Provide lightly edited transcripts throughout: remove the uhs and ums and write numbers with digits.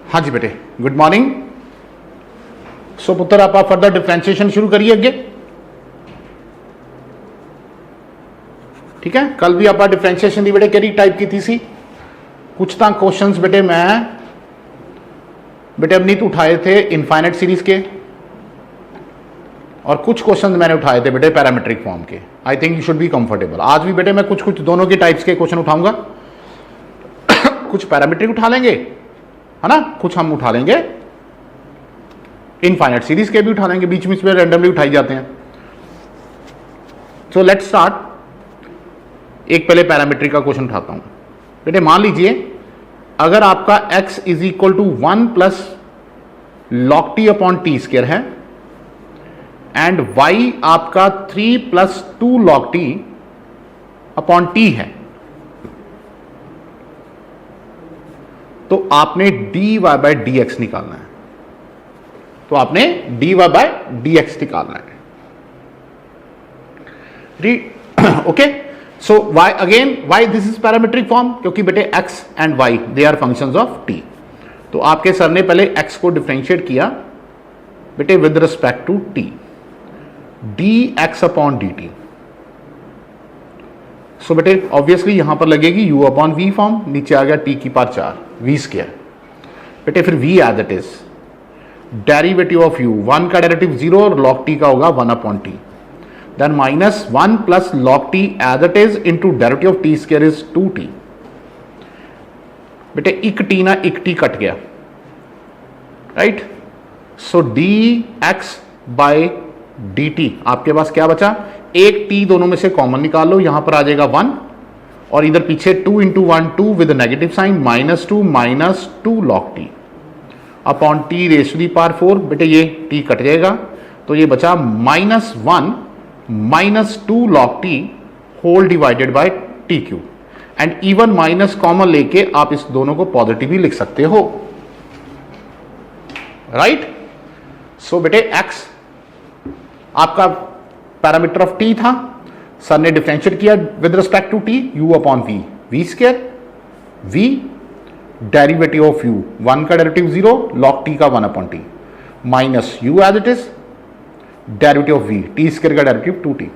हाँ जी बेटे, good morning. सो पुत्र आप फर्दर डिफरेंशिएशन शुरू करिए अगे। ठीक है, कल भी आप डिफरेंशिएशन की बेटे केड़ी टाइप की थी सी? कुछ तो क्वेश्चंस बेटे मैं बेटे अवनीत उठाए थे इनफाइनाइट सीरीज के, और कुछ क्वेश्चंस मैंने उठाए थे बेटे पैरामीट्रिक फॉर्म के। I think you should be comfortable. आज भी बेटे मैं कुछ कुछ दोनों के टाइप्स के क्वेश्चन उठाऊंगा। कुछ पैरामीट्रिक उठा लेंगे, है ना, कुछ हम उठा लेंगे इनफाइनाइट सीरीज के भी उठा लेंगे, बीच बीच में रैंडमली उठाई जाते हैं। So let's start. एक पहले पैरामीट्रिक का क्वेश्चन उठाता हूं बेटे। मान लीजिए अगर आपका x is equal to 1 plus log t upon T square है एंड y आपका 3 plus 2 log t upon t है, तो आपने dy बाय dx निकालना है। तो आपने dy बाय dx निकालना है। Okay, so y again, y this is parametric form, क्योंकि बेटे x and y they are functions of t। तो आपके सर ने पहले x को डिफरेंशिएट किया बेटे with respect to t, dx upon dt। So बेटे ऑब्वियसली यहां पर लगेगी u अपॉन v फॉर्म, नीचे आ गया t की पावर 4 v स्क्वायर। बेटे फिर v as it is, derivative of u, 1 का डेरिवेटिव 0 और log t का होगा 1 upon t, then minus 1 plus log t as it is into derivative of t square is 2t। बेटे एक t ना एक t कट गया, right. So dx by dt आपके पास क्या बचा? एक t दोनों में से कॉमन निकाल लो, यहां पर आ जाएगा 1 और इधर पीछे 2 into 1 2 with negative sign, -2 -2 log t upon t raise to the power 4। बेटे ये t कट जाएगा, तो ये बचा -1 -2 log t whole divided by t cube. And even minus common लेके आप इस दोनों को पॉजिटिव ही लिख सकते हो, राइट। सो बेटे x आपका पैरामीटर ऑफ t था, सर ने डिफरेंशिएट किया with respect to t, u upon v, v square, v derivative of u, 1 का डेरिवेटिव 0, log t का 1 upon t, minus u as it is, derivative of v, t square का derivative 2t।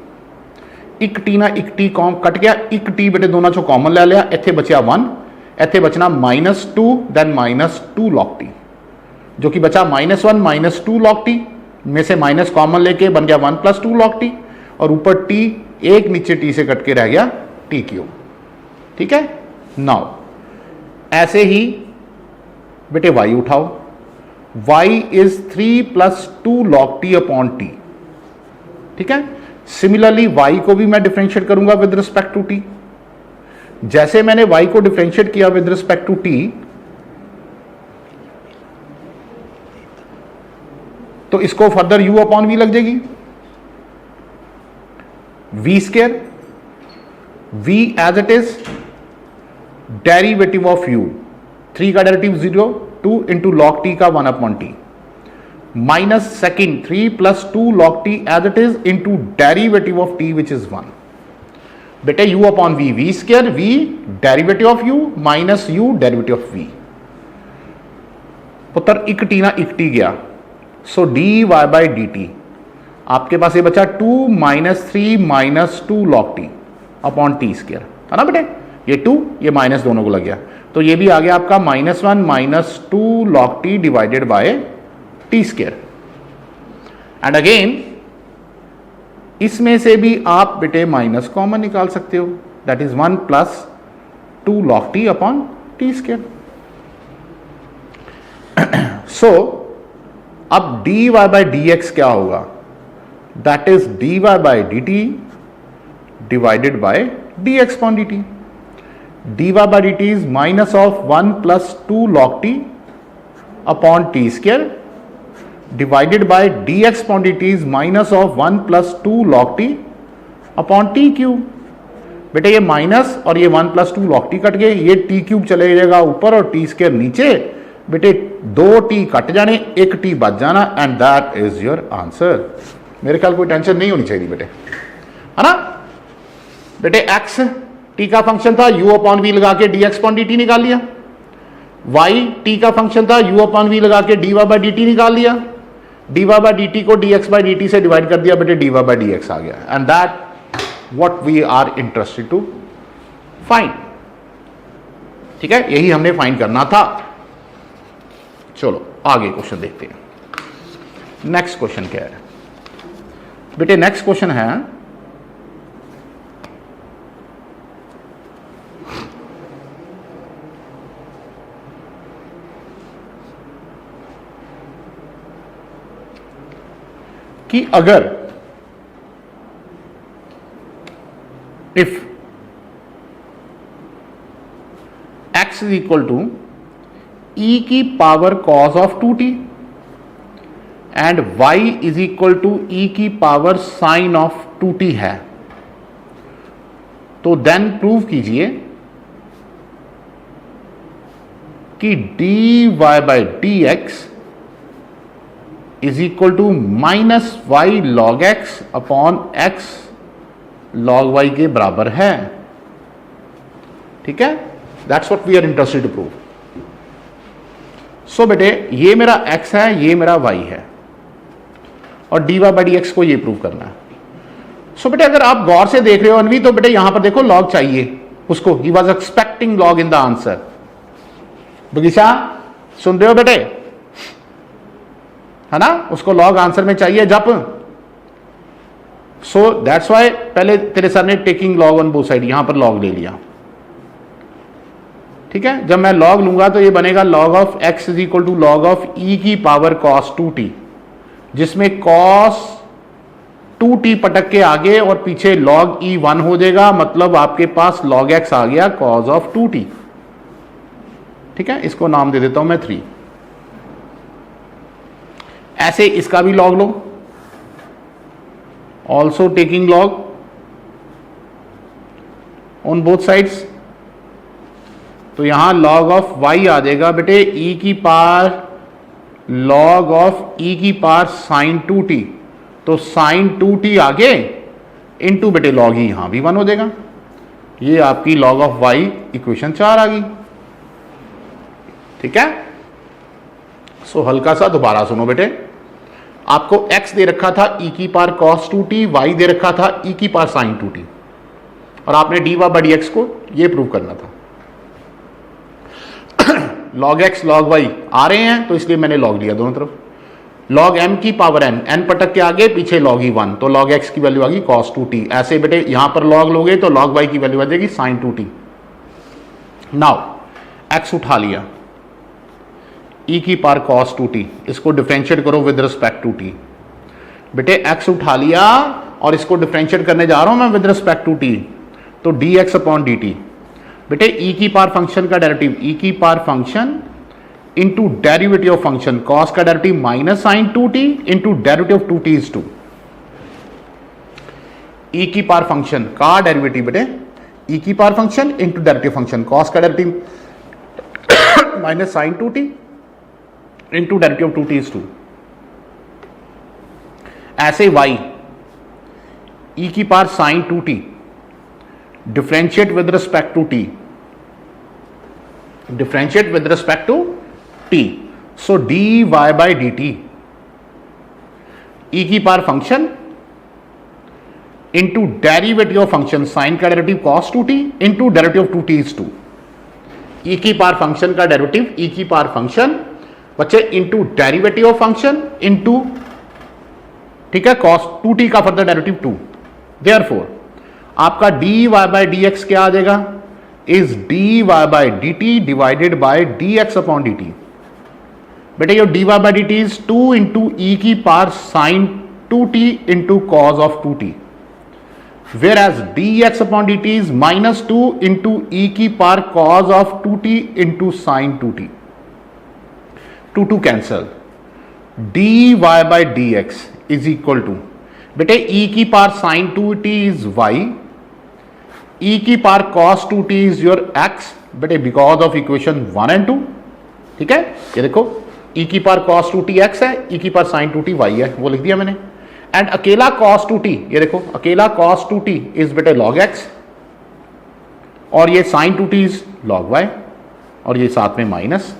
एक t ना एक t com cut गया, एक t बेटे दोनों चो कॉमन ले लिया, इत्थे बचा 1, इत्थे बचना -2 देन -2 log t, जो कि बचा -1 -2 log t में से माइनस कॉमन लेके बन गया 1 प्लस 2 log t, और ऊपर t एक नीचे t से कट के रह गया t क्यूब। ठीक है, नाउ ऐसे ही बेटे y उठाओ, y is 3 plus 2 log t upon T. ठीक है, सिमिलरली y को भी मैं डिफरेंशिएट करूंगा विद रिस्पेक्ट टू t। जैसे मैंने y को डिफरेंशिएट किया विद रिस्पेक्ट टू t, तो इसको फर्दर u अपॉन v लग जाएगी, v square, v as it is, derivative of u, 3 का डेरिवेटिव 0, 2 इंटू log t का 1 upon t, minus second 3 plus 2 log t as it is into derivative of t which is 1। बेटे u upon v, v square, v derivative of u minus u derivative of v। पुत्र एक t ना एक t गया, सो dy bye dt आपके पास ये बचा 2 -3 -2 log t upon T square, है ना बेटे। ये 2 ये माइनस दोनों को लग गया, तो ये भी आ गया आपका -1 -2 log t divided by T square. And again इसमें से भी आप बेटे माइनस कॉमन निकाल सकते हो, that is 1 plus 2 log t upon T square. So अब dy बाय dx क्या होगा? That is dy bye dt divided by dx upon dt। dy by dt is minus of 1 plus 2 log t upon t square divided by dx upon dt is minus of 1 plus 2 log t upon t cube। बेटे ये minus और ये 1 plus 2 log t cut गए, ये t cube चले जाएगा ऊपर और t स्क्वायर नीचे। बेटे 2 t कट जाने, एक t बच जाना, and that is your answer. मेरे ख्याल कोई टेंशन नहीं होनी चाहिए बेटे, है ना बेटे। x t का फंक्शन था, u अपॉन v लगा के dx अपॉन dt निकाल लिया। वाई टी का फंक्शन था, यू अपॉन वी लगा के D Y by D T निकाल लिया, D Y by D T को D X by D T से डिवाइड कर दिया, बेटे D Y by D X आ गया। And that what we are interested to find. ठीक है, यही हमने फाइंड करना था। चलो आगे क्वेश्चन देखते हैं। नेक्स्ट क्वेश्चन क्या है बेटे? नेक्स्ट क्वेश्चन है कि अगर if x is equal to e की power cos of 2t and y is equal to e की पावर साइन ऑफ 2t है, तो देन प्रूव कीजिए कि dy by D x is equal to minus Y log x upon x log Y के बराबर है। ठीक है, that's what we are interested to prove. So बेटे ये मेरा x है, ये मेरा y है, और d Y by D x को ये प्रूव करना है। सो बेटे अगर आप गौर से देख रहे हो अनवी, तो बेटे यहां पर देखो लॉग चाहिए उसको, he was expecting log in the answer. बगीचा सुन रहे हो बेटे, है ना, उसको लॉग आंसर में चाहिए जब। सो दैट्स वाई पहले तेरे सर ने taking log on both side, यहां पर लॉग ले लिया। ठीक है, जब मैं लॉग लूंगा तो ये बनेगा log of x is equal to log of e की पावर cos 2t, जिसमें cos 2t पटक के आगे और पीछे log e 1 हो जाएगा, मतलब आपके पास log x आ गया cos ऑफ 2t। ठीक है, इसको नाम दे देता हूं मैं 3। ऐसे इसका भी log low, also taking log on both sides, तो यहां लॉग ऑफ y आ जाएगा बेटे e की पावर लॉग ऑफ e की पावर साइन 2t, तो साइन 2t आगे इनटू बेटे लॉग ही यहां भी 1 हो जाएगा। ये आपकी लॉग ऑफ y इक्वेशन 4 आ गई। ठीक है, सो हल्का सा दोबारा सुनो बेटे, आपको x दे रखा था e की पावर cos 2t, y दे रखा था e की पावर साइन 2t, और आपने d Y by D x को ये प्रूव करना था। log x log y आ रहे हैं तो इसलिए मैंने log लिया दोनों तरफ। log m की पावर n पटक के आगे पीछे log ही 1, तो log x की वैल्यू आ गई cos 2t। ऐसे बेटे यहां पर log लोगे तो log y की वैल्यू आ जाएगी sin 2t। नाउ x उठा लिया, e की पावर cos 2t, इसको डिफरेंशिएट करो विद रिस्पेक्ट टू t। बेटे x उठा लिया और इसको डिफरेंशिएट करने जा रहा हूं मैं विद रिस्पेक्ट टू t, तो dx अपॉन dt। बेटे e की पावर फंक्शन का डेरिवेटिव, e की power function into derivative of function cos का derivative minus sine 2t into derivative of 2t is 2। e की पावर फंक्शन का derivative बेटे e की power function into derivative function cos का derivative minus sine 2t into derivative of 2t is 2। ऐसे y e की power sine 2t differentiate with respect to t, differentiate with respect to t, so dy by dt e की power function into derivative of function sine का derivative cos 2t into derivative of 2t is 2। e की power function का derivative e की power function बच्चे into derivative of function into, ठीक है, cos 2t का further derivative 2। Therefore आपका D Y by D x क्या आ जाएगा, is D Y by D T divided by D x upon D T. बेटे ये D Y by D T is 2 into ई की power sine 2t into cos of 2t, whereas D x upon D T is minus 2 into ई की power cos of 2t into sine 2t। 2 cancel, D Y by D x is equal to बेटे E की power sine 2t is y, e की power cos 2t is your x, बेटे because of equation 1 and 2। ठीक है, ये देखो e की power cos 2t x है, e की पावर sin 2t y है, वो लिख दिया मैंने। एंड अकेला cos 2t, ये देखो अकेला cos 2t इज बेटे log x, और ये sin 2t is log y। और ये साथ में माइनस।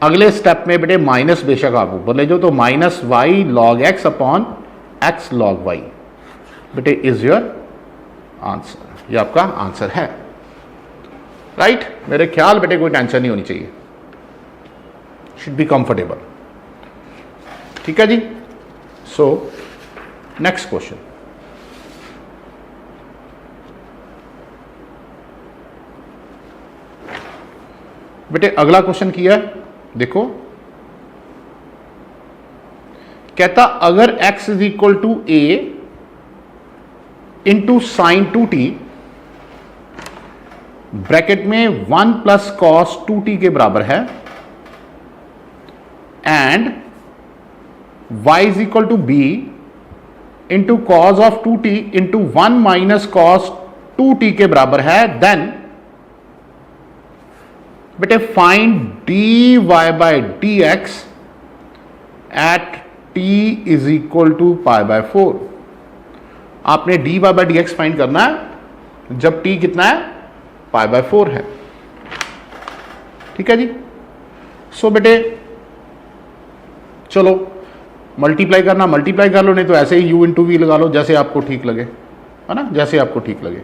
अगले स्टेप में बेटे माइनस बेशक आप ऊपर ले जाओ, तो minus Y log x upon x log y बेटे इज योर आंसर। ये आपका आंसर है, राइट। मेरे ख्याल बेटे कोई टेंशन नहीं होनी चाहिए, शुड बी कंफर्टेबल। ठीक है जी। सो नेक्स्ट क्वेश्चन, बेटे अगला क्वेश्चन किया है, देखो कहता अगर x is equal to a into sine 2t bracket में 1 प्लस कॉस 2t के बराबर है and y is equal to b into cos of 2t into 1 minus cos 2t के बराबर है, देन बेटे find dy by dx at t is equal to pi by 4। आपने dy by dx find करना है जब t कितना है, पाई बाय 4 है। ठीक है जी। सो बेटे चलो मल्टीप्लाई करना मल्टीप्लाई कर लो, नहीं तो ऐसे ही u इंटू वी लगा लो, जैसे आपको ठीक लगे, है ना, जैसे आपको ठीक लगे।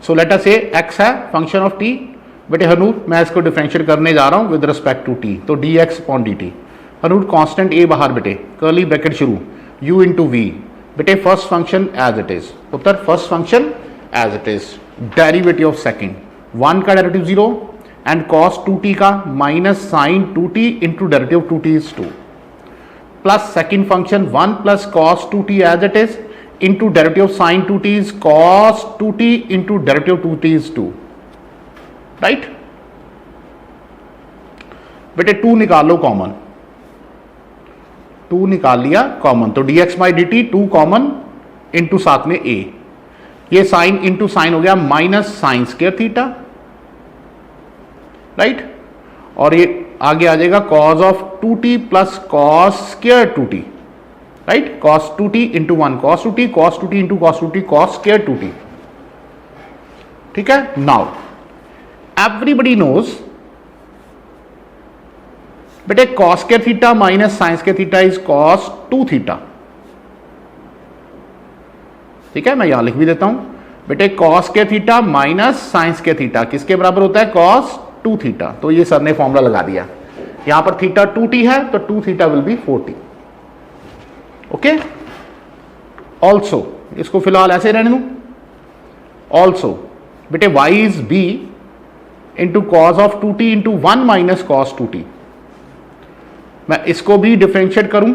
सो लेट अस से x है फंक्शन ऑफ t। बेटे हनूर मैं इसको डिफरेंशिएट करने जा रहा हूं विद रिस्पेक्ट टू t, तो dx अपॉन dt। हनूर कांस्टेंट a बाहर बेटे, कर्ली ब्रैकेट शुरू, u इंटू वी बेटे first function as it is, उत्तर first function as it is, derivative of second 1 का डेरिवेटिव 0 एंड कॉस 2t का minus sine 2t into derivative 2t is 2 plus second function 1 plus cos 2t as it is into derivative sine 2t is cos 2t into derivative 2t is 2, right. बेटे 2 निकाल लो common, 2 निकाल लिया common, तो dx by dt 2 common into साथ में a, ये sign into sign हो गया minus sign square theta, right. और ये आगे आ जाएगा cos of 2t plus cos square 2t, right. Cos 2t into 1 cos 2t, cos 2t into cos 2t cos square 2t। ठीक है। नाउ एवरीबडी नोज बेटे cos square theta minus sign square theta is cos 2 theta. ठीक है, मैं यहां लिख भी देता हूं बेटे cos square theta minus sign square theta किसके बराबर होता है, कॉस 2 थीटा। तो ये सर ने फॉर्मूला लगा दिया, यहां पर थीटा 2t है तो 2 theta will be 4t। Okay. Also इसको फिलहाल ऐसे रहने दूं, ऑल्सो बेटे y is b into cos of 2t into 1 minus cos 2t। मैं इसको भी डिफरेंशिएट करूं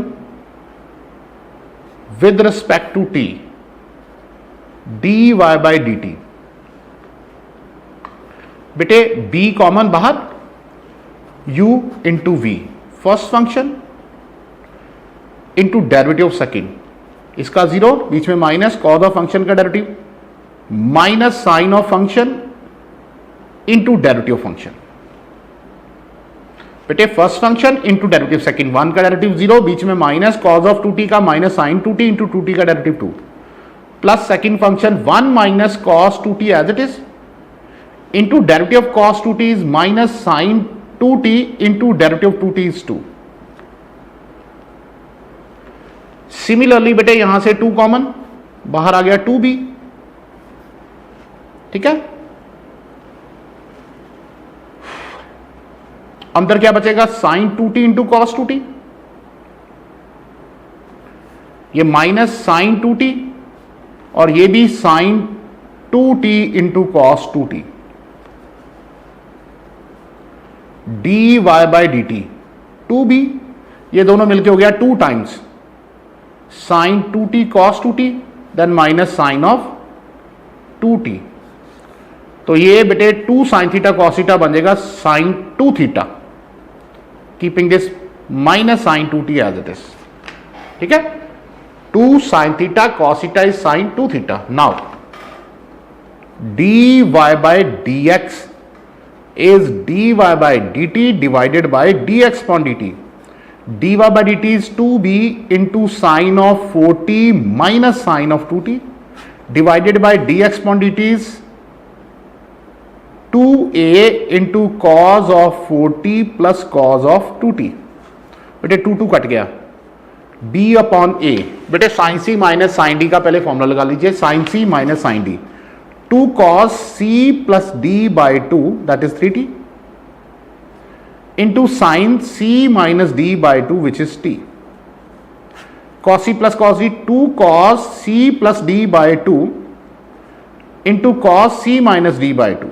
with respect to t, dy bye dt बेटे b कॉमन बाहर, u into v first function into derivative second, इसका 0 बीच में माइनस कॉस ऑफ फंक्शन का derivative minus sine of function into derivative function. बेटे first function into derivative second, 1 का derivative 0 बीच में माइनस कॉस ऑफ 2t का minus sine 2t into 2t का derivative 2 plus second function 1 minus cos 2t as it is into derivative cos 2t is minus sine 2t into derivative 2t is 2। Similarly बेटे यहां से 2 common बाहर आ गया 2b। ठीक है, अंदर क्या बचेगा, sign 2t into cos 2t, ये माइनस साइन 2t और ये भी sine 2t into cos 2t, dy bye dt 2b, ये दोनों मिलके हो गया 2 times sine 2t cos 2t then minus sine of 2t। तो ये बेटे 2 साइन थीटा कॉस थीटा बन जाएगा sine 2 theta, keeping this minus sine 2t as it is. ठीक है, 2 sine theta cos theta is sine 2 theta. Now dy by dx is dy by dt divided by dx upon dt. dy by dt is 2b into sine of 4t minus sine of 2t divided by dx upon dt is 2a into cos of 4t plus cos of 2t। बेटे 2 cut गया, b upon a। बेटे sine c minus sine d का पहले formula लगा लीजिए, sine c minus sine d, 2 cos c plus d by 2 that is 3t into sine c minus d by 2 which is t। cos c plus cos d, 2 cos c plus d by 2 into cos c minus d by 2।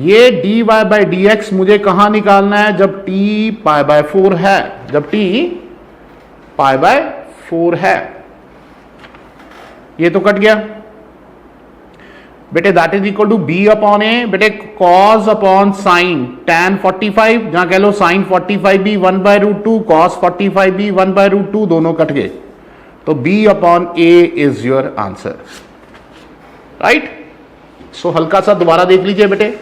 ये dy by dx मुझे कहां निकालना है? जब t pi by 4 है, जब t pi by 4 है। ये तो कट गया बेटे, that is equal to b upon A. बेटे cos अपॉन साइन tan 45, जहां कह लो साइन 45 भी 1 बाय रूट 2, cos 45 भी 1 बाय रूट 2, दोनों कट गए, तो b upon A is your answer, right. So हल्का सा दोबारा देख लीजिए बेटे,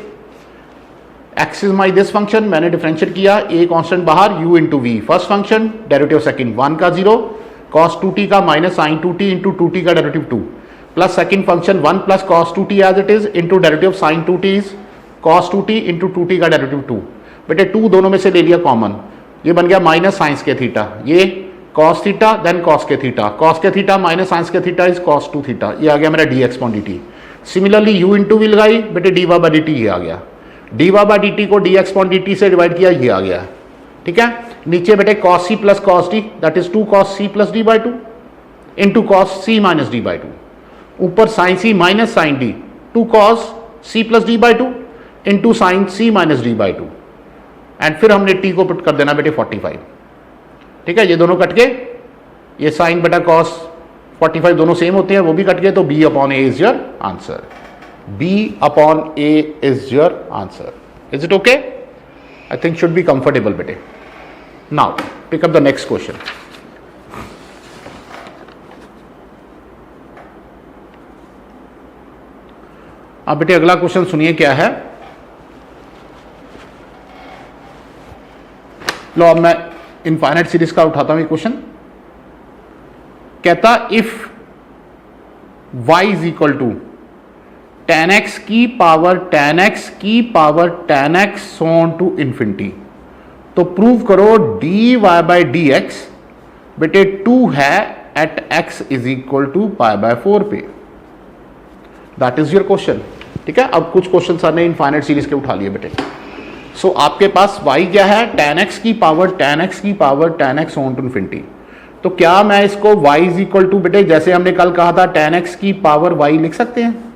x is my this function, मैंने डिफरेंशिएट किया, a कांस्टेंट बाहर, u into we first function, derivative second 1 का 0, cos 2t का minus sine 2t into 2t का derivative 2, plus second function 1 plus cos 2t as it is into derivative sine 2t is cos 2t into 2t का derivative 2। बेटे 2 दोनों में से ले लिया कॉमन, ये बन गया माइनस साइंस के थीटा, ये cos थीटा देन cos के थीटा माइनस साइंस के थीटा इज cos 2 थीटा, ये आ गया मेरा dx upon dt। Similarly u into v लगाई बेटे, dy बाई dt ये आ गया, dy बाई dt को dx अपॉन dt से डिवाइड किया, ये आ गया, ठीक है। नीचे बेटे cos c plus cos d that is 2 cos c plus d by 2 into cos c minus d by 2, ऊपर sine c minus sine d, 2 cos c plus d by 2 into sine c minus d by 2, and फिर हमने t को put कर देना बेटे 45, ठीक है। ये दोनों कट के, ये साइन बेटा cos 45 दोनों सेम होते हैं, वो भी कट गए, तो b upon a is your answer, b upon a is your answer. Is it okay? I think should be comfortable bete. Now pick up the next question. अब बेटे अगला क्वेश्चन सुनिए क्या है। लो अब मैं इनफाइनाइट सीरीज का उठाता हूं ये क्वेश्चन। कहता if y is equal to tan x की पावर tan x की power tan x on to infinity, तो प्रूव करो dy बाई डी एक्स बेटे 2 है at x is equal to pi by 4 पे। दैट इज योर क्वेश्चन, ठीक है। अब कुछ क्वेश्चन सर ने इनफाइनाइट सीरीज के उठा लिए बेटे। सो आपके पास y क्या है? tan x की पावर tan x की power tan x on to infinity. तो क्या मैं इसको y इज इक्वल टू बेटे, जैसे हमने कल कहा था tan x की पावर y लिख सकते हैं?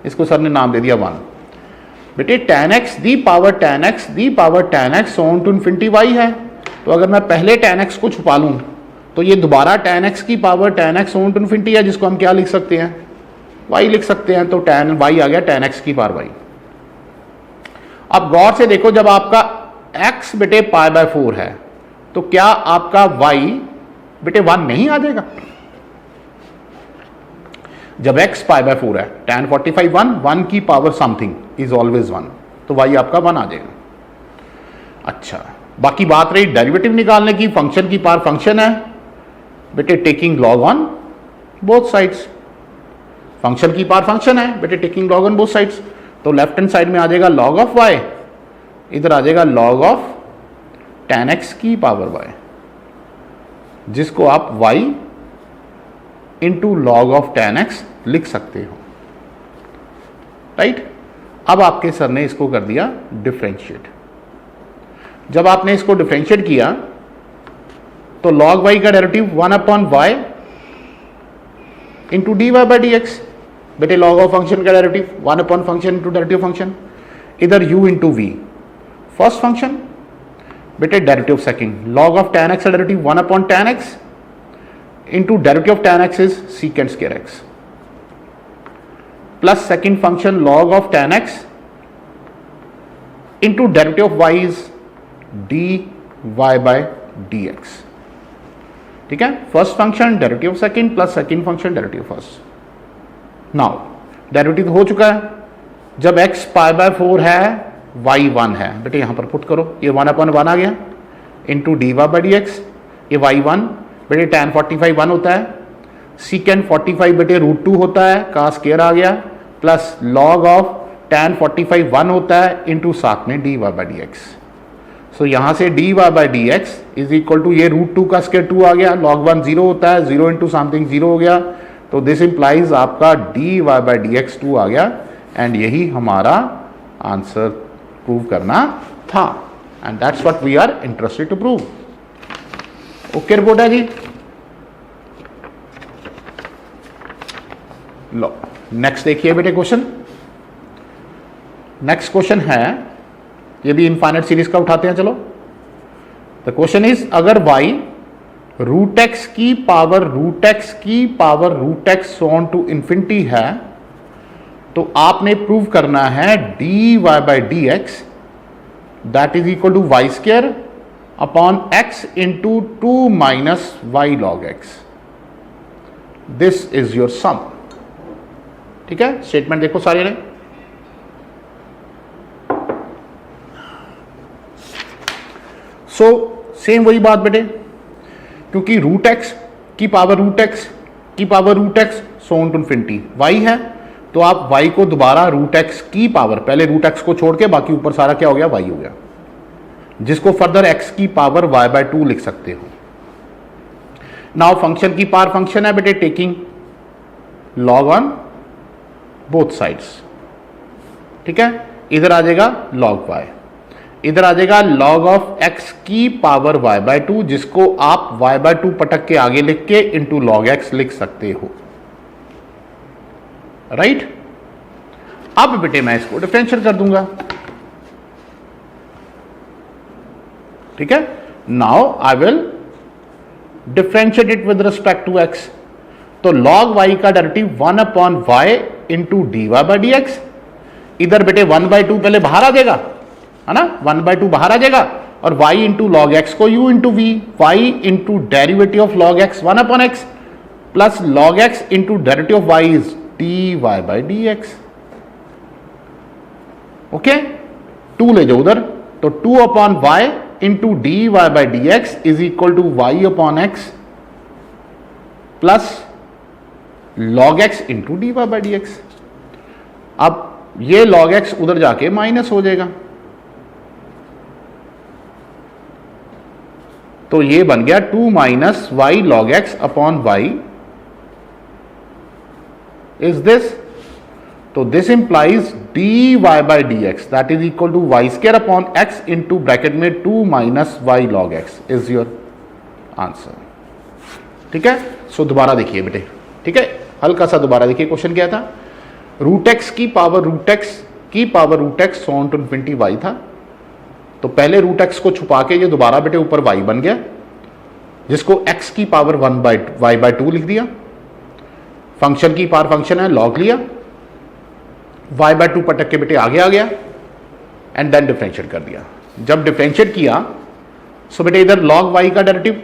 इसको सर ने नाम दे दिया 1 बेटे। tan x the power tan x the power tan x on to infinity y है, तो अगर मैं पहले tan x को छुपा लूं तो ये दोबारा tan x की power tan x on to infinity है, जिसको हम क्या लिख सकते हैं? y लिख सकते हैं। तो tan y आ गया tan x की पावर y। अब गौर से देखो, जब आपका x बेटे पाई बाय 4 है तो क्या आपका y बेटे 1 नहीं आ जाएगा? जब x पाई बाय 4 है, tan 45 1 की पावर समथिंग इज ऑलवेज 1, तो y आपका 1 आ जाएगा। अच्छा, बाकी बात रही डेरिवेटिव निकालने की, फंक्शन की पावर फंक्शन है बेटे, taking log on both sides. Function की पावर फंक्शन है बेटे, taking log on both sides. तो लेफ्ट हैंड साइड में आ जाएगा log ऑफ y, इधर आ जाएगा log ऑफ tan x की पावर y, जिसको आप y into log of tan x लिख सकते हो, राइट। अब आपके सर ने इसको कर दिया डिफरेंशिएट। जब आपने इसको डिफरेंशिएट किया तो log y का derivative 1 upon y into dy by D x बेटे, लॉग ऑफ फंक्शन का derivative 1 upon function into derivative function, इधर u into we first function बेटे, derivative second log of tan x का derivative 1 upon tan x into derivative of tan x is secant square x, plus second function log of tan x into derivative of y is dy by dx, ठीक है। First function derivative second plus second function derivative first. Now derivative हो चुका है। जब x pi by 4 है, y 1 है बेटे, यहां पर पुट करो, ये 1 अपॉन 1 आ गया into dy by D x, ये y 1 बेटे tan 45 1 होता है, सीकेंट 45 बेटे √2 होता है, का स्क्वायर आ गया, प्लस log ऑफ tan 45 1 होता है इंटू साथ में D Y by D X. So यहां से D Y by D x is equal to ये रूट 2 का स्क्वायर 2 आ गया, log 1 0 होता है, 0 इंटू समथिंग 0 हो गया, तो दिस इंप्लाइज आपका D Y by D x 2 आ गया एंड यही हमारा आंसर प्रूव करना था and that's what we are interested to prove. Okay report है जी। लो नेक्स्ट देखिए बेटे क्वेश्चन। नेक्स्ट क्वेश्चन है, ये भी इनफाइनाइट सीरीज का उठाते हैं चलो। द क्वेश्चन इज अगर y रूट एक्स की पावर रूट एक्स की power root X on to infinity है तो आपने प्रूव करना है D Y by D X that is equal to Y square upon X into 2 minus Y log X. This is your sum. ठीक है, statement देखो सारे ने। सो सेम वही बात बेटे, क्योंकि रूट एक्स की पावर रूट एक्स की power root x so on to infinity y है, तो आप y को दोबारा रूट एक्स की पावर, पहले रूट एक्स को छोड़ के बाकी ऊपर सारा क्या हो गया y हो गया, जिसको फर्दर x की पावर y बाय 2 लिख सकते हो। नाउ फंक्शन की पावर फंक्शन है बेटे taking log on both sides. ठीक है, इधर आ जाएगा log y, इधर आ जाएगा log ऑफ x की पावर y बाय 2, जिसको आप y बाय 2 पटक के आगे लिख के इंटू log x लिख सकते हो। राइट अब बेटे मैं इसको डिफरेंशिएट कर दूंगा। ठीक है, now I will differentiate it with respect to x। तो log y का derivative 1 upon y into d Y by D x. इधर बेटे 1/2 पहले बाहर आ जाएगा, है ना, 1/2 बाहर आ जाएगा, और y इंटू लॉग एक्स को u into v, y into derivative of log x 1 upon x plus log x into derivative of y is D Y by D x. Okay, 2 ले जाओ उधर, तो 2 upon Y into d Y by D x is equal to y upon x plus log x into d Y by D x. अब ये log x उधर जाके minus हो जाएगा, तो ये बन गया 2 minus Y log x upon Y is this. तो this implies D Y by D X that is equal to Y square upon X into bracket में 2 minus Y log X is your answer. ठीक है, सो दोबारा देखिए बेटे। ठीक है, हल्का सा दोबारा देखिए क्वेश्चन क्या था। रूट एक्स की पावर रूट एक्स की power root x so on to infinity y था, तो पहले रूट एक्स को छुपा के ये दोबारा बेटे ऊपर वाई बन गया, जिसको एक्स की पावर 1 बाई वाई बाई 2 लिख दिया। फंक्शन की पावर फंक्शन है लॉग लिया, वाई बाय 2 पटक के बेटे आगे आ गया एंड देन डिफरेंशिएट कर दिया। जब डिफरेंशिएट किया सो बेटे इधर log y का derivative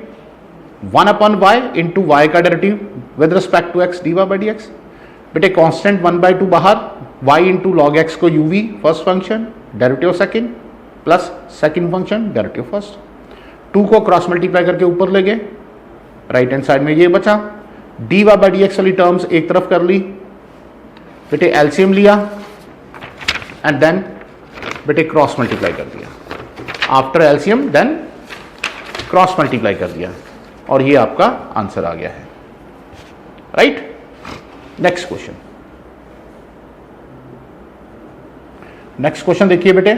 1 upon Y into Y का derivative with respect to x D Y by D x. बेटे कॉन्स्टेंट 1/2 बाहर, y इंटू लॉग एक्स को uv first function derivative second plus second function derivative first. 2 को cross multiply करके ऊपर ले गए, right hand side में ये बचा। D Y by D x वाली टर्म्स एक तरफ कर ली बेटे, एलसीएम लिया एंड देन बेटे क्रॉस मल्टीप्लाई कर दिया। After LCM then cross multiply कर दिया और ये आपका आंसर आ गया है। Right, next question. Next question देखिए बेटे,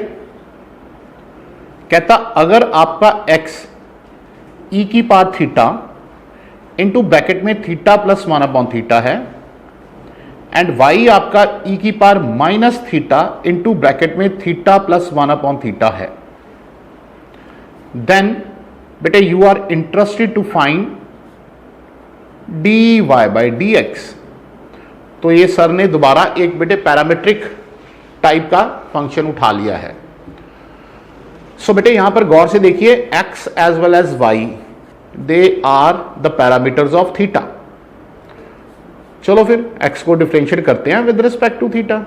कहता अगर आपका x e की पावर थीटा इंटू ब्रैकेट में थीटा प्लस 1 अपॉन थीटा है एंड y आपका e की power minus theta into bracket में थीटा प्लस 1 अपॉन थीटा है, देन बेटे you are interested to find d Y by D x. तो ये sir ने दोबारा एक बेटे पैरामीट्रिक टाइप का फंक्शन उठा लिया है। सो बेटे यहां पर गौर से देखिए, x as well as y they are the parameters of theta. चलो फिर x को डिफरेंशिएट करते हैं with respect to theta.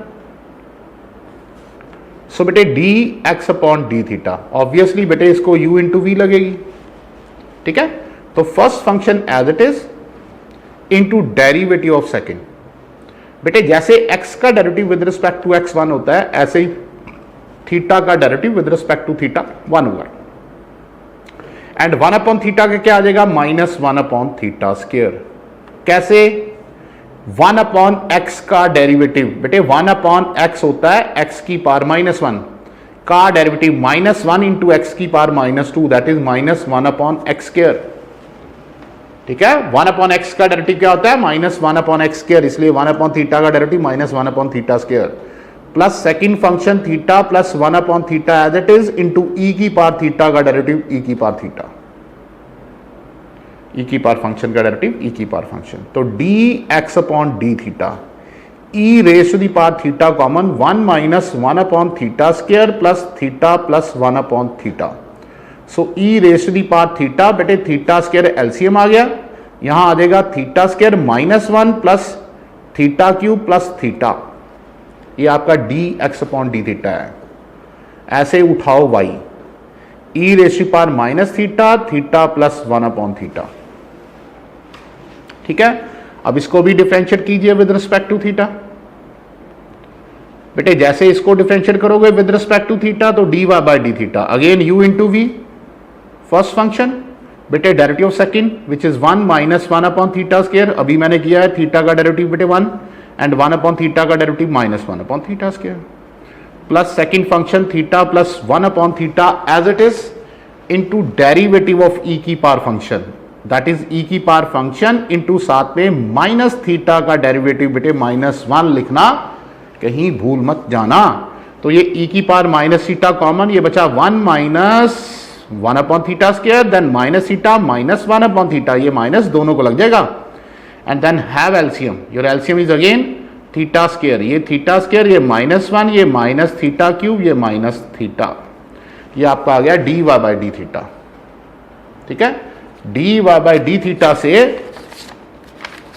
So बेटे d x upon d theta, obviously बेटे इसको u इंटू वी लगेगी। ठीक है, तो first function as it is into derivative of second. बेटे जैसे x का derivative with respect to x1 होता है, ऐसे ही थीटा का derivative with respect to theta 1 होगा। एंड 1 अपॉन थीटा का क्या आ जाएगा? -1 अपॉन थीटा स्क्वायर। कैसे? 1 अपॉन एक्स का डेरिवेटिव, बेटे 1 अपॉन एक्स होता है x की पावर -1 का डेरिवेटिव -1 इंटू एक्स की power -2, that is -1 upon x square. ठीक है, 1 अपॉन एक्स का डेरिवेटिव क्या होता है? -1 अपॉन एक्स स्क्वायर, इसलिए 1 अपॉन थीटा का derivative -1 upon theta square, plus second function theta plus 1 upon theta as it is into ई की पावर थीटा का डेरिवेटिव ई की पावर थीटा, ई की पावर फंक्शन का डेरिवेटिव ई की power function. तो d x upon d theta, e raise to the power theta common 1 minus 1 upon theta square plus theta plus 1 upon theta. So E raise to the power theta, बेटे theta square LCM आ गया, यहां आ जाएगा theta square -1 plus theta cube plus theta, ये आपका d x upon d theta है। ऐसे उठाओ y, e raise to power minus theta, theta plus 1 upon theta. ठीक है, अब इसको भी डिफरेंशिएट कीजिए विद रिस्पेक्ट टू थीटा। बेटे जैसे इसको डिफरेंशिएट करोगे विद रिस्पेक्ट टू थीटा तो d Y by d theta, again you into we first function, बेटे derivative of second which is 1 minus 1 upon theta square, अभी मैंने किया है थीटा का डेरिवेटिव बेटे 1 एंड 1 अपॉन थीटा का derivative -1 upon theta square, plus second function theta plus 1 upon theta as it is into derivative of e की power function, that is ई की power function into साथ में माइनस थीटा का derivative, बेटे -1 लिखना, कहीं भूल मत जाना। तो ये ई की पावर माइनस थीटा कॉमन, ये बचा 1 minus 1 upon theta square, then minus theta -1 upon theta, ये माइनस दोनों को लग जाएगा, and then have LCM, your LCM is again theta square, ये थीटा स्क्वायर, ये -1, ये माइनस थीटा क्यूब, ये माइनस थीटा, ये आपका आ गया d Y by d theta. ठीक है, D Y by d theta से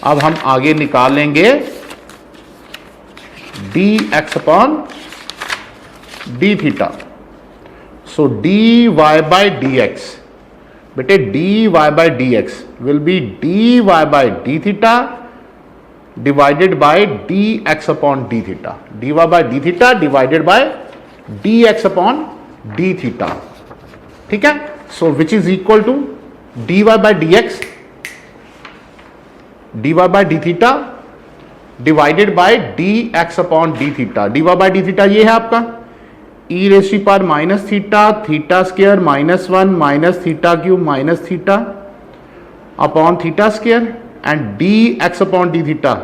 अब हम आगे निकाल लेंगे d x upon d theta. So d Y by D x, बेटे D Y by D x will be d Y by d theta divided by d x upon d theta, d Y by d theta divided by d x upon d theta. ठीक है, so which is equal to d Y by D x, d Y by d theta divided by d x upon d theta. D Y by d theta ये है आपका ई raise to power minus theta, theta square -1 minus theta cube minus theta upon theta square, and d x upon d theta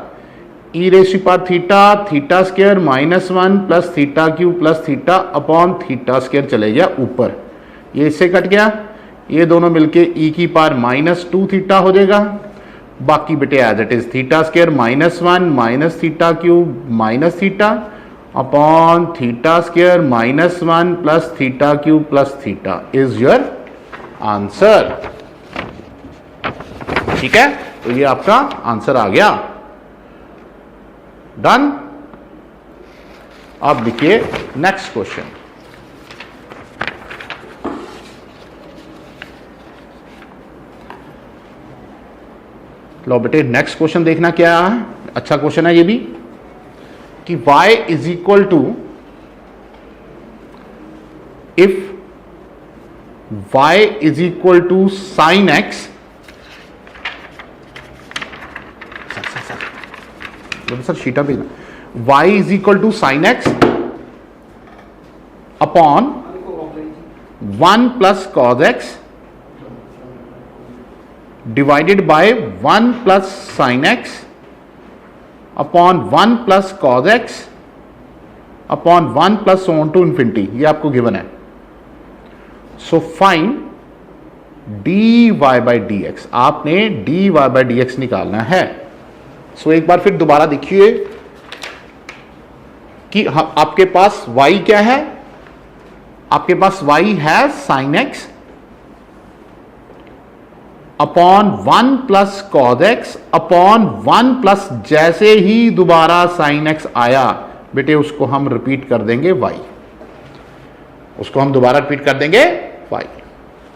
e raise to power theta, theta square -1 plus theta cube plus theta upon theta square चले गया ऊपर, ये इससे cut गया, ये दोनों मिलके ई की पावर -2 थीटा हो जाएगा, बाकी बेटे as it is theta square -1 minus theta cube minus theta upon theta square -1 plus theta cube plus theta is your answer. ठीक है, तो ये आपका आंसर आ गया, डन। अब देखिए नेक्स्ट क्वेश्चन, लो बेटे नेक्स्ट क्वेश्चन देखना क्या है, अच्छा क्वेश्चन है ये भी, कि y is equal to, if y is equal to sine x, sir theta भी ना, y is equal to sine x upon 1 plus cos x divided by 1 plus sine x upon 1 plus cos x upon 1 plus on to infinity, ये आपको given है। So find d Y by D x, आपने d Y by D x निकालना है। सो एक बार फिर दोबारा देखिए कि आपके पास y क्या है, आपके पास y है sign x upon 1 plus cos x upon 1 plus, जैसे ही दोबारा साइन एक्स आया बेटे उसको हम रिपीट कर देंगे y, उसको हम दोबारा रिपीट कर देंगे y।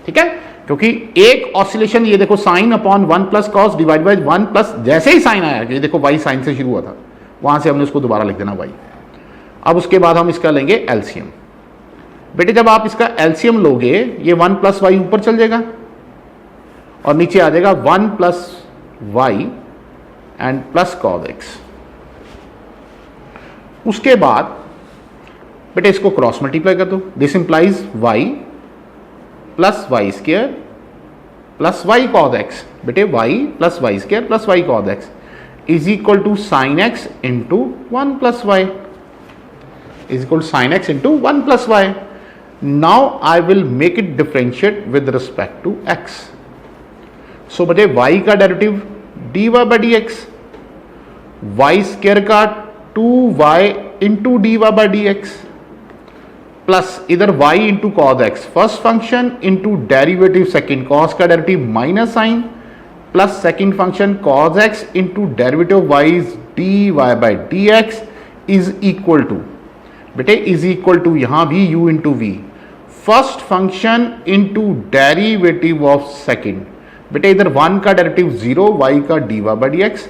ठीक है, क्योंकि एक ऑसिलेशन, ये देखो sine upon 1 plus cos divide by 1 plus, जैसे ही साइन आया, ये देखो y साइन से शुरू हुआ था, वहां से हमने उसको दोबारा लिख देना y। अब उसके बाद हम इसका लेंगे एलसीएम। बेटे जब आप इसका एलसीएम लोगे ये 1 प्लस वाई ऊपर चल जाएगा और नीचे आ जाएगा 1 plus y and plus cos x. उसके बाद बेटे इसको क्रॉस मल्टीप्लाई कर दो। This implies y plus y square plus y cos x. बेटे y plus y square plus y cos x is equal to sine x into 1 plus y is equal to sine x into 1 plus y. Now I will make it differentiate with respect to x. So बेटे y का derivative d Y by D x, y square का 2y into d Y by D x plus इधर y into cos x first function into derivative second cos का derivative minus sine plus second function cos x into derivative y is D Y by D x is equal to बेटे is equal to यहां भी u into we first function into derivative of second. बेटे इधर 1 का derivative 0 y का d Y by D x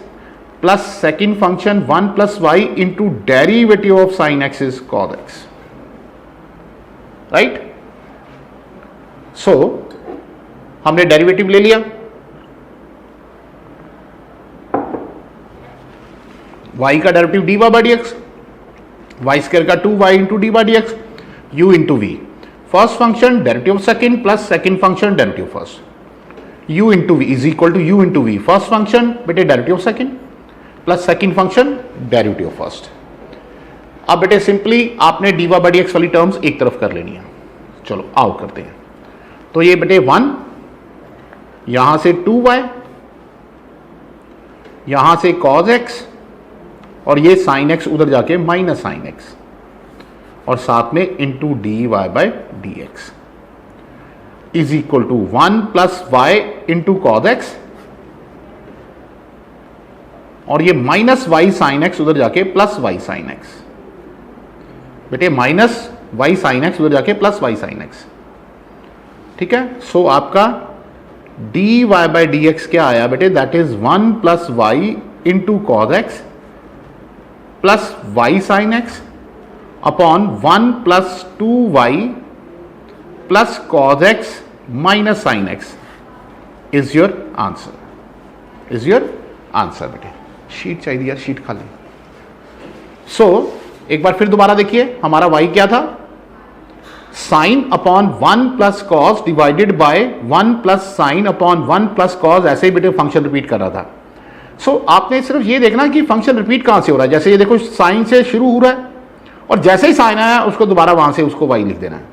plus second function 1 plus y into derivative of sine x is cos x. Right. So हमने derivative ले लिया, y का derivative d Y by D x, y square का 2y into d by D x, u into we first function derivative of second plus second function derivative first, u into v is equal to u into we first function बेटे derivative of second plus second function derivative of first. अब बेटे simply आपने d Y by D x वाली terms एक तरफ कर लेनी है। चलो आओ करते हैं। तो ये बेटे 1 यहां से 2y यहां से cos x और ये sin x उधर जाके माइनस sin x और साथ में into d Y by D x is equal to 1 plus y into cos x और ये माइनस वाई साइन एक्स उधर जाके प्लस वाई साइन एक्स। बेटे माइनस वाई साइन एक्स उधर जाके प्लस वाई साइन एक्स। ठीक है। सो आपका D Y by D x क्या आया बेटे, that is 1 plus y into cos x plus y sine x upon 1 plus 2y plus cos x minus sine x is your answer, is your answer. बेटे sheet चाहिए यार, sheet खाली। सो एक बार फिर दोबारा देखिए, हमारा y क्या था, sine upon 1 plus cos divided by 1 plus sine upon 1 plus cos, ऐसे ही बेटे फंक्शन रिपीट कर रहा था। सो आपने सिर्फ ये देखना कि फंक्शन रिपीट कहां से हो रहा है। जैसे ये देखो साइन से शुरू हो रहा है और जैसे ही साइन आया उसको दोबारा वहां से उसको y लिख देना है।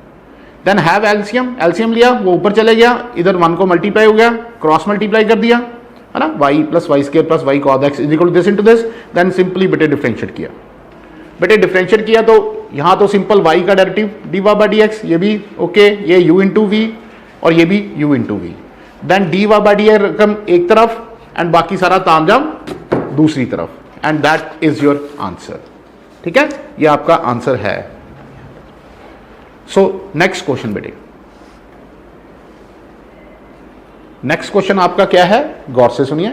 देन हैव एलसीएम, एलसीएम लिया वो ऊपर चले गया, इधर 1 को मल्टीप्लाई हो गया, क्रॉस मल्टीप्लाई कर दिया है ना, y plus y square plus y cos x is equal to this into this. Then simply बेटे डिफरेंशिएट किया। बेटे डिफरेंशिएट किया तो यहां तो सिंपल y का derivative d Y by D x, ये भी ओके, ये u इंटू वी और ये भी u into v. Then d Y by D x रकम एक तरफ एंड बाकी सारा तामझाम दूसरी तरफ, and that is your answer. ठीक है, ये आपका आंसर है। सो नेक्स्ट क्वेश्चन बेटे, नेक्स्ट क्वेश्चन आपका क्या है, गौर से सुनिए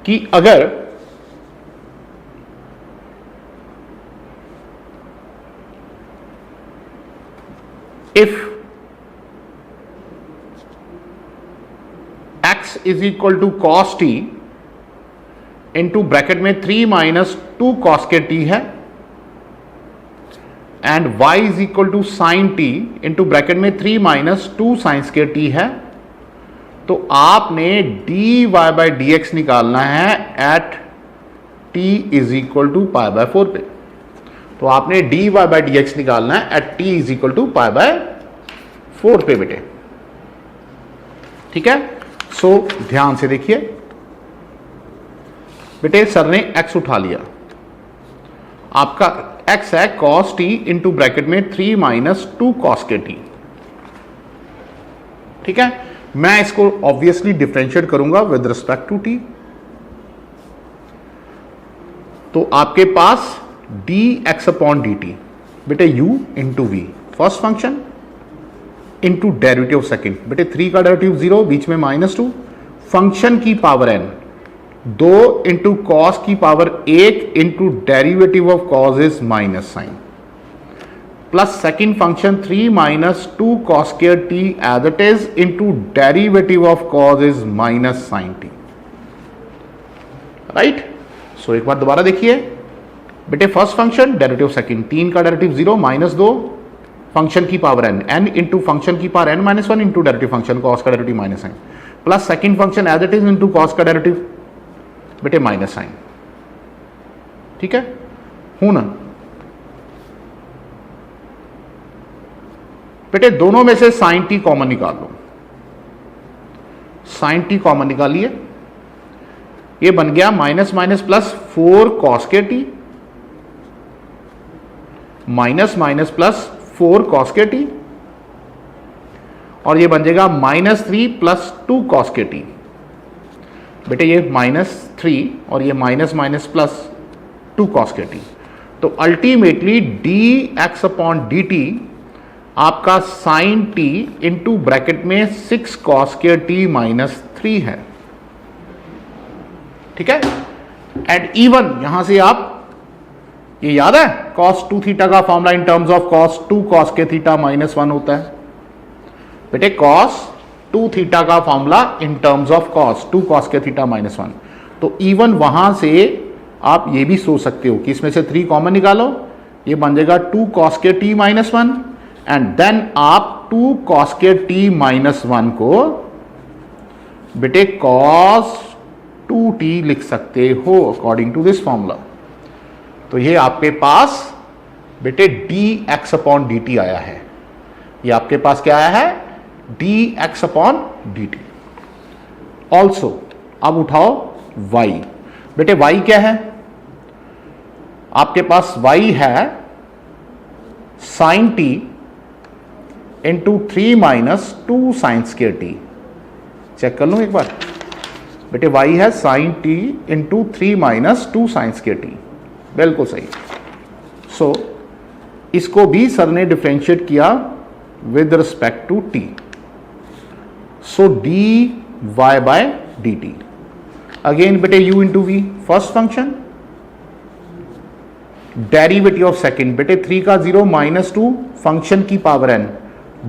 कि अगर if x is equal to cos t into bracket में 3 माइनस 2 कॉस के टी है and y is equal to sine T into bracket में 3 माइनस 2 साइंस के टी है, तो आपने d Y by D x निकालना है at t is equal to pi by 4 पे। तो आपने d Y by D x निकालना है at t is equal to pi by 4 पे बेटे। ठीक है। सो ध्यान से देखिए बेटे, सर ने x उठा लिया, आपका x है cos t इंटू ब्रैकेट में 3 माइनस 2 cos के t। ठीक है, मैं इसको ऑब्वियसली डिफरेंशिएट करूंगा विद रिस्पेक्ट टू t। तो आपके पास dx अपॉन dt बेटे u into we first function into derivative second. बेटे 3 का डेरिवेटिव 0, बीच में -2, फंक्शन की पावर n 2 इंटू कॉस की power 1 into derivative of cos is minus sine, plus second function 3 minus 2 cos square t as it is into derivative of cos is minus sine t. Right. So एक बार दोबारा देखिए बेटे, first function derivative second, 3 का derivative 0 minus 2 function की power n into function की power n minus 1 into derivative function cos का derivative minus sine, plus second function as it is into cos का डेरिवेटिव बेटे माइनस साइन। ठीक है, हूं ना बेटे, दोनों में से साइन टी कॉमन निकाल लो। साइन टी कॉमन निकालिए, ये बन गया माइनस माइनस प्लस 4 कॉस के T, minus minus plus 4 cos के टी, और ये बन जाएगा माइनस 3 प्लस 2 कॉस के टी। बेटे ये -3 और ये माइनस माइनस प्लस 2 कॉस के टी। तो अल्टीमेटली dx अपॉन dt आपका साइन टी इंटू ब्रैकेट में 6 कॉस के टी माइनस 3 है। ठीक है, एंड इवन यहां से आप ये याद है cos 2 थीटा का formula in terms of cos 2 cos के थीटा माइनस 1 होता है। बेटे cos 2 थीटा का formula in terms of cos 2 cos के थीटा माइनस 1। तो इवन वहां से आप ये भी सोच सकते हो कि इसमें से 3 कॉमन निकालो, ये बन जाएगा 2 cos के t माइनस 1, एंड देन आप 2 cos के t माइनस 1 को बेटे cos 2t लिख सकते हो अकॉर्डिंग टू दिस फॉर्मूला। तो ये आपके पास बेटे dx अपॉन dt आया है। ये आपके पास क्या आया है? dx upon dt। ऑल्सो अब उठाओ y। बेटे y क्या है? आपके पास y है sine t into 3 minus 2 sine square t. Check कर लो एक बार। बेटे y है sine t into 3 minus 2 sine square t. बिल्कुल सही। सो इसको भी सर ने डिफरेंशिएट किया with respect to t। So dy bye dt again बेटे u into v first function, derivative of second बेटे 3 का 0 माइनस 2 फंक्शन की पावर n,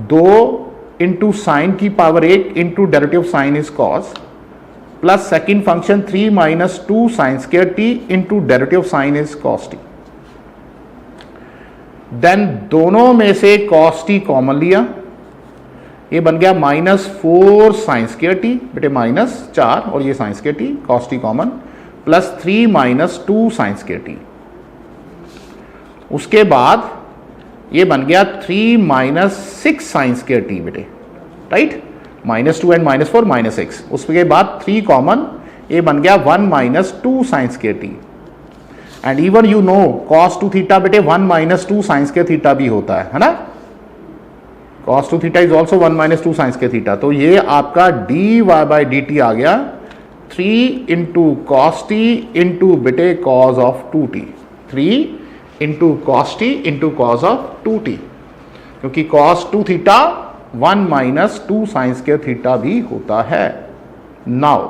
2 इंटू साइन की power 1 into derivative sine is cos, plus second function 3 minus 2 sine square t into derivative sine is cos t. Then दोनों में से cos T common लिया, ये बन गया -4 साइन स्क्वायर टी बेटे -4 और ये sign square T, cos T common, plus 3 minus 2 sine square T. उसके बाद ये बन गया 3 माइनस 6 साइन स्क्वायर टी बेटे, राइट, -2 एंड -4 -6। उसके बाद 3 कॉमन, ये बन गया 1 minus 2 sine square T. And even you know cos 2 theta बेटे 1 माइनस 2 साइन स्क्वायर थीटा भी होता है ना। cos 2 थीटा is also 1 minus 2 sine square theta. तो ये आपका dy बाय dt आ गया 3 इंटू कॉस टी इंटू बेटे cos of 2t, 3 into cos t into cos of 2t, क्योंकि cos 2 theta 1 minus 2 sine square theta भी होता है। Now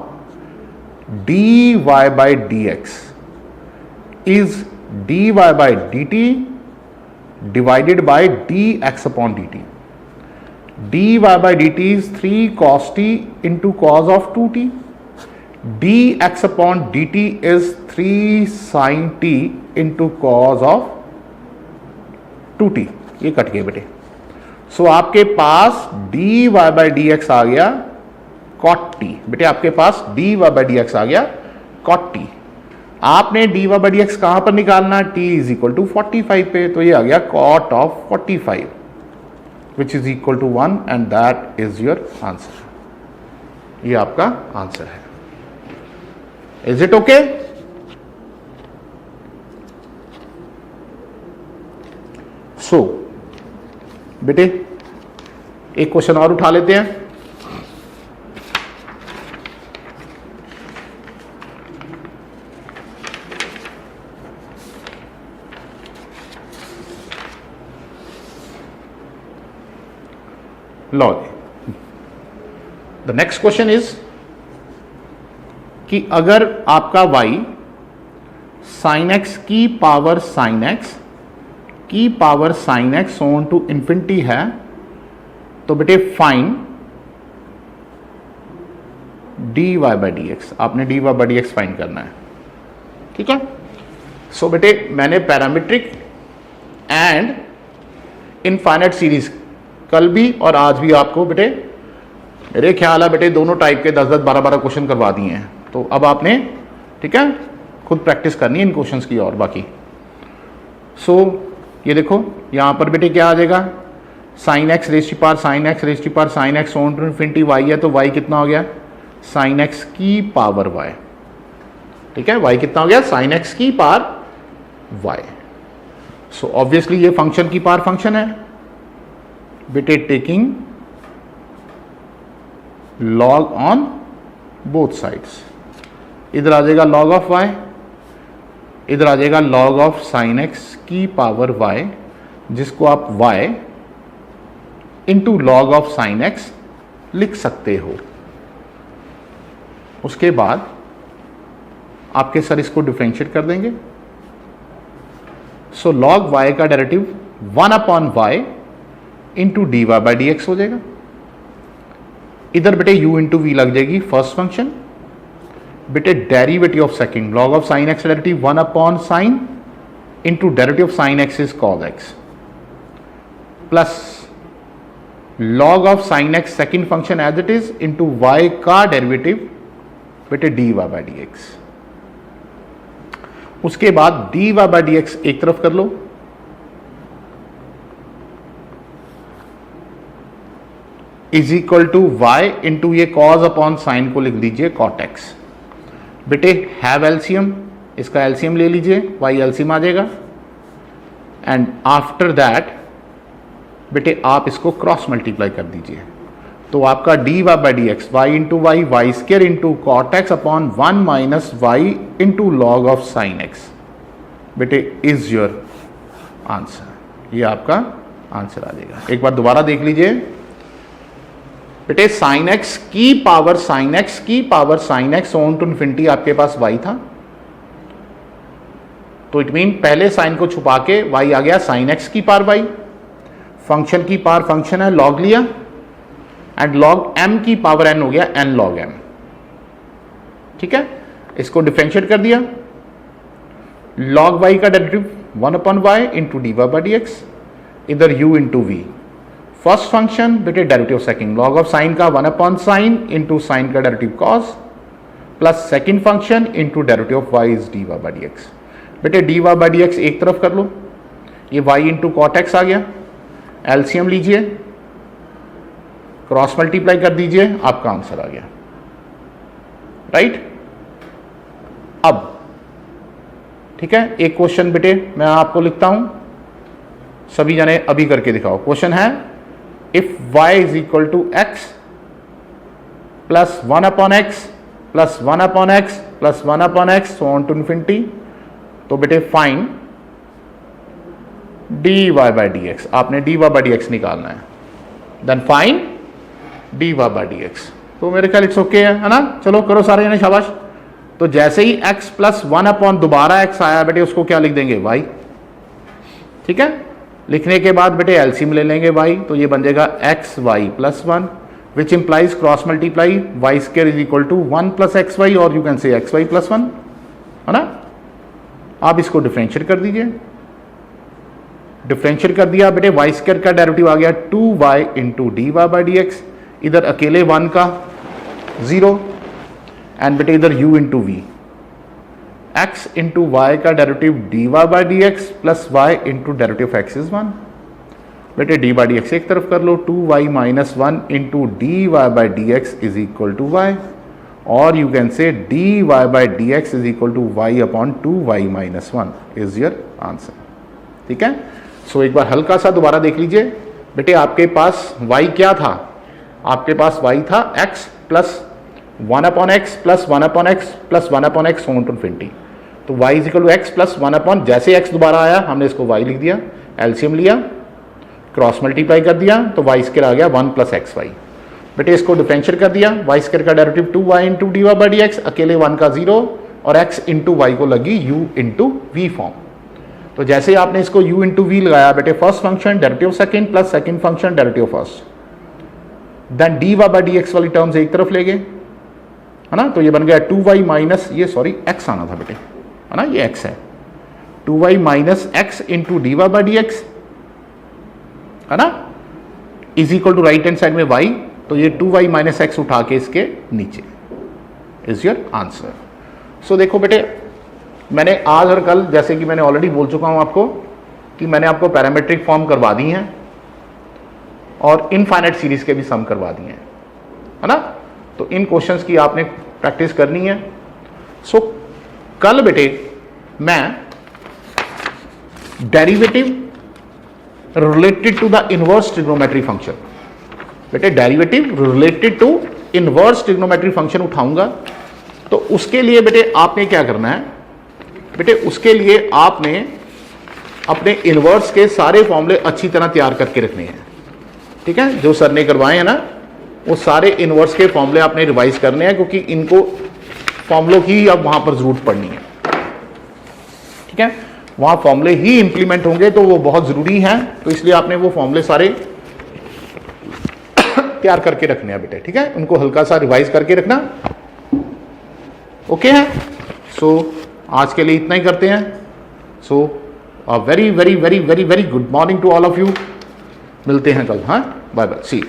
dy by dx is dy by dt divided by dx upon dt. dy by dt is 3 cos t into cos of 2t. dx upon dt is 3 sin t into cos of 2t. ये cut गए बेटे। सो आपके पास dy by dx आ गया cot t। बेटे आपके पास dy by dx आ गया cot t। आपने dy by dx कहां पर निकालना? t इज इक्वल टू 45 पे, तो ये आ गया cot of 45 which is equal to 1 and that is your answer. ये आपका आंसर है। Is it okay? सो बेटे एक क्वेश्चन और उठा लेते हैं। लो, the next question is कि अगर आपका y साइन एक्स की power sine x on to infinity है, तो बेटे fine dy by D x, आपने dy by D x find करना है। ठीक है, सो बेटे मैंने पैरामीट्रिक एंड इनफाइनाइट सीरीज कल भी और आज भी आपको बेटे मेरे ख्याल है बेटे दोनों टाइप के 10-10, 12-12 क्वेश्चन करवा दिए हैं। तो अब आपने ठीक है खुद प्रैक्टिस करनी है इन क्वेश्चंस की। और बाकी सो ये देखो यहां पर बेटे क्या आ जाएगा, sine x raise to power sine x raise to power sine x on to infinity y है, तो वाई कितना हो गया साइन एक्स की पावर वाई। ठीक है, वाई कितना हो गया साइन एक्स की पावर वाई। सो ऑब्वियसली ये फंक्शन की पावर फंक्शन है बेटे, taking log on both sides. इधर आ जाएगा लॉग ऑफ वाई, इधर आ जाएगा लॉग ऑफ साइन एक्स की पावर वाई, जिसको आप y into log of sine x लिख सकते हो। उसके बाद आपके सर इसको डिफरेंशिएट कर देंगे। सो लॉग वाई का derivative 1 upon Y into d Y by D x हो जाएगा। इधर बेटे u इंटू वी लग जाएगी फर्स्ट फंक्शन, बेटे derivative of second log of sine x derivative 1 upon sine into derivative of sine x is cos x, plus log of sine x second function as it is into Y का derivative बेटे D Y by D x. उसके बाद d Y by D x एक तरफ कर लो, is equal to y into ये cos upon sine को लिख दीजिए कॉट एक्स। बेटे हैव एलसीएम, इसका एलसीएम ले लीजिए, वाई एलसीएम आ जाएगा। एंड आफ्टर दैट बेटे आप इसको क्रॉस मल्टीप्लाई कर दीजिए, तो आपका D Y by D x Y into Y Y square into cot X upon 1 minus Y into log of sine x बेटे इज योर आंसर। ये आपका आंसर आ जाएगा। एक बार दोबारा देख लीजिए बेटे, साइन एक्स की पावर साइन एक्स की power sine x on to infinity आपके पास y था, तो इट मीन पहले साइन को छुपा के y आ गया साइन एक्स की पावर y। फंक्शन की पावर फंक्शन है लॉग लिया, एंड लॉग m की पावर n हो गया n लॉग m। ठीक है, इसको डिफरेंशिएट कर दिया, लॉग y का derivative 1 upon y into d Y by D x, इधर u into we first function बेटे derivative second log of sine का 1 अपॉन साइन इंटू साइन का derivative cos, plus second function into derivative of y is D Y by D x. बेटे D Y by D x एक तरफ कर लो, ये y into cot x आ गया, एलसीएम लीजिए, क्रॉस मल्टीप्लाई कर दीजिए, आपका आंसर आ गया। राइट, अब ठीक है एक क्वेश्चन बेटे मैं आपको लिखता हूं, सभी जने अभी करके दिखाओ। क्वेश्चन है if y is equal to x plus 1 upon x plus 1 upon x plus 1 upon x on to infinity, तो बेटे find d Y by D x, आपने d Y by D x निकालना है, then find d Y by D x. तो मेरे ख्याल it's okay है ना, चलो करो सारे जने शाबाश। तो जैसे ही x प्लस 1 अपॉन दोबारा x आया बेटे उसको क्या लिख देंगे y। ठीक है, लिखने के बाद बेटे एलसीएम ले लेंगे y, तो ये बन जाएगा x y plus 1 which implies cross multiply y square is equal to 1 plus x y, और you can say x y plus 1 है ना। आप इसको डिफरेंशिएट कर दीजिए, डिफरेंशिएट कर दिया बेटे वाई स्क्वायर का डेरिवेटिव आ गया 2y into d Y by D x, इधर अकेले 1 का 0, एंड बेटे इधर u into v, x into Y का derivative d Y by D x plus y into derivative x is 1। बेटे डी बाई डी एक्स एक तरफ कर लो, 2y minus 1 into d Y by D x is equal to y, और you can से D Y by D x is equal to y upon 2y minus 1 is your answer. ठीक है, सो एक बार हल्का सा दोबारा देख लीजिए बेटे, आपके पास y क्या था, आपके पास y था x plus 1 upon x plus 1 upon x plus 1 upon x on to infinity, तो y is equal to x plus 1 upon, जैसे x दोबारा आया हमने इसको y लिख दिया, एलसीएम लिया, क्रॉस मल्टीप्लाई कर दिया, तो y स्क्वायर आ गया 1 प्लस एक्स वाई। बेटे इसको डिफरेंशिएट कर दिया, वाई स्क्वायर का derivative 2y into d Y by D x, अकेले 1 का 0 और x इंटू वाई को लगी u इंटू वी फॉर्म। तो जैसे आपने इसको u इंटू वी लगाया बेटे, first function derivative second plus second function derivative first, then d Y by D x वाली टर्म्स एक तरफ ले गए, है ना। तो ये बन गया 2y माइनस, ये सॉरी x आना था बेटे, है ना, ये x है, 2y minus x into d Y by D x, है ना, is equal to right hand side में y, तो ये 2y माइनस एक्स उठा के इसके नीचे, इज योर आंसर। सो देखो बेटे, मैंने आज और कल, जैसे कि मैंने ऑलरेडी बोल चुका हूं आपको, कि मैंने आपको पैरामेट्रिक फॉर्म करवा दी हैं और इनफाइनाइट सीरीज के भी सम करवा दिए हैं, है ना। तो इन क्वेश्चंस की आपने प्रैक्टिस करनी है। सो कल बेटे मैं derivative related to the inverse trigonometry function, बेटे derivative related to inverse trigonometry function उठाऊंगा। तो उसके लिए बेटे आपने क्या करना है, बेटे उसके लिए आपने अपने इनवर्स के सारे फॉर्मूले अच्छी तरह तैयार करके रखने हैं, ठीक है। जो सर ने करवाए हैं ना, वो सारे इनवर्स के फॉर्मूले आपने रिवाइज करने हैं, क्योंकि इनको फॉर्मूलों की अब वहां पर जरूरत पड़नी है, ठीक है। वहां फॉर्मूले ही इंप्लीमेंट होंगे, तो वो बहुत जरूरी है। तो इसलिए आपने वो फॉर्मूले सारे तैयार करके रखने हैं बेटे, ठीक है। उनको हल्का सा रिवाइज करके रखना, ओके है। सो आज के लिए इतना ही करते हैं। So very very very very very good morning to all of you. मिलते हैं कल, हाँ, बाय बाय, सी यू।